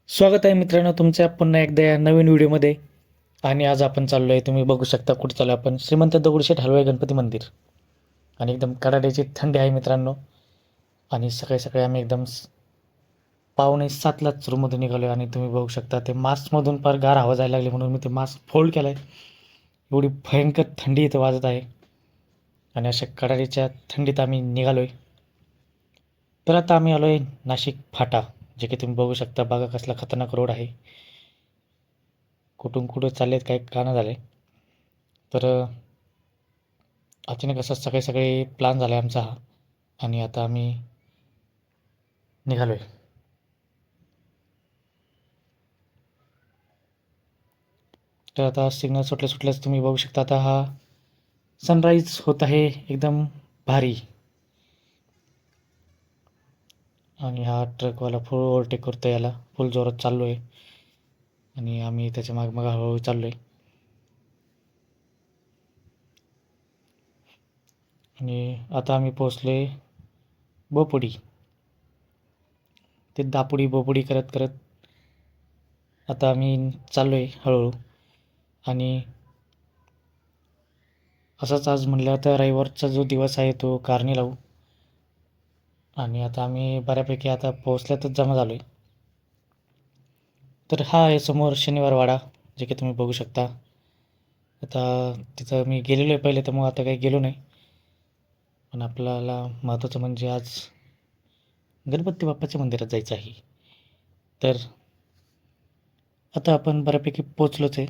स्वागत आहे मित्रांनो तुमच्या पुन्हा एकदा या नवीन व्हिडिओमध्ये. आणि आज आपण चाललो आहे, तुम्ही बघू शकता कुठे चाललो आपण, श्रीमंत दगडूशेठ हलवाई गणपती मंदिर. आणि एकदम कडाड्याची थंडी आहे मित्रांनो. आणि सकाळी सकाळी आम्ही एकदम 6:45लाच रूममधून निघालो आणि तुम्ही बघू शकता ते मास्कमधून फार गार हवा जायला लागली, म्हणून मी ते मास्क फोल्ड केला आहे. एवढी भयंकर थंडी इथं वाजत आहे आणि अशा कडाडीच्या थंडीत आम्ही निघालो आहे. तर आता आम्ही आलो आहे नाशिक फाटा, जे की तुम्ही बघू शकता. बघा कसला खतरनाक रोड आहे, कुठून कुठं चाललेत काय कारणं झाले. तर अचानक असा सकाळी सकाळी प्लॅन झाला आहे आमचा हा, आणि आता आम्ही निघालो आहे. तर आता सिग्नल सुटल्या सुटल्याच तुम्ही बघू शकता आता हा सनराईज होत आहे एकदम भारी. आणि हा ट्रकवाला फुल ओव्हरटेक करतो, याला फुल जोरात चाललो आहे आणि आम्ही त्याच्या माग मग हळूहळू चाललो आहे. आणि आता आम्ही पोचलो आहे बोपुडी. ते दापुडी बोपुडी करत करत आता आम्ही चाललो आहे हळूहळू. आणि असंच आज म्हणलं तर रविवारचा जो दिवस आहे तो कारणी लावू. आणि आता आम्ही बऱ्यापैकी आता पोहोचल्यातच जमा झालो आहे. तर हा आहे समोर शनिवार वाडा, जे की तुम्ही बघू शकता. आता तिथं मी गेलेलो आहे पहिले, तर मग आता काही गेलो नाही. पण आपल्याला महत्त्वाचं म्हणजे आज गणपती बाप्पाच्या मंदिरात जायचं आहे. तर आता आपण बऱ्यापैकी पोचलोच आहे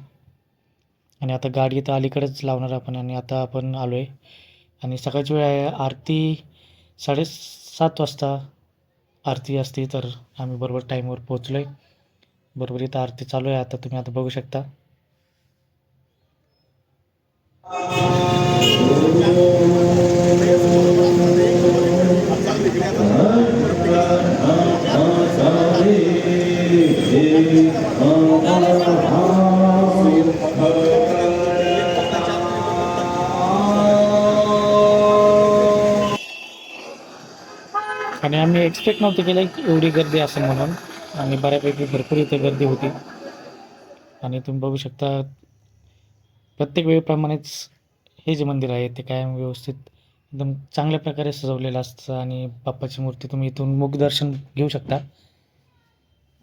आणि आता गाडी तर अलीकडेच लावणार आपण. आणि आता आपण आलो आहे आणि सकाळची वेळ आहे, आरती 7:30 वाजता आरती असते. तर आम्ही बरोबर टाईमवर पोचलो आहे. बरोबर इथं आरती चालू आहे, आता तुम्ही आता बघू शकता. आणि आम्ही एक्सपेक्ट नव्हतं केलं की एवढी गर्दी असेल म्हणून, आणि बऱ्यापैकी भरपूर इथे गर्दी होती. आणि तुम्ही बघू शकता प्रत्येक वेळेप्रमाणेच हे जे मंदिर आहे ते कायम व्यवस्थित एकदम चांगल्या प्रकारे सजवलेलं असतं. आणि बाप्पाची मूर्ती तुम्ही इथून मुखदर्शन घेऊ शकता.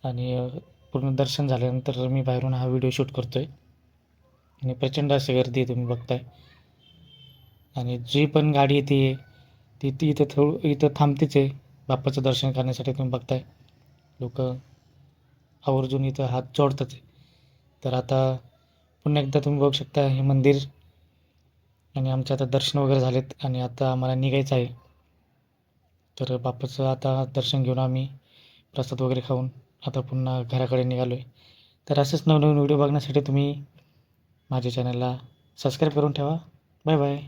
आणि पूर्ण दर्शन झाल्यानंतर मी बाहेरून हा व्हिडिओ शूट करतो आहे. आणि प्रचंड अशी गर्दी तुम्ही बघताय. आणि जी पण गाडी येते ती इथं थांबतेच आहे बाप्पाचं दर्शन करण्यासाठी. तुम्ही बघताय लोक आवर्जून इथं हात जोडतात आहे. तर आता पुन्हा एकदा तुम्ही बघू शकता हे मंदिर. आणि आमचे आता दर्शन वगैरे झालेत आणि आता आम्हाला निघायचं आहे. तर बाप्पाचं आता दर्शन घेऊन आम्ही प्रसाद वगैरे खाऊन आता पुन्हा घराकडे निघालो आहे. तर असेच नवनवीन व्हिडिओ बघण्यासाठी तुम्ही माझ्या चॅनलला सबस्क्राईब करून ठेवा. Bye bye.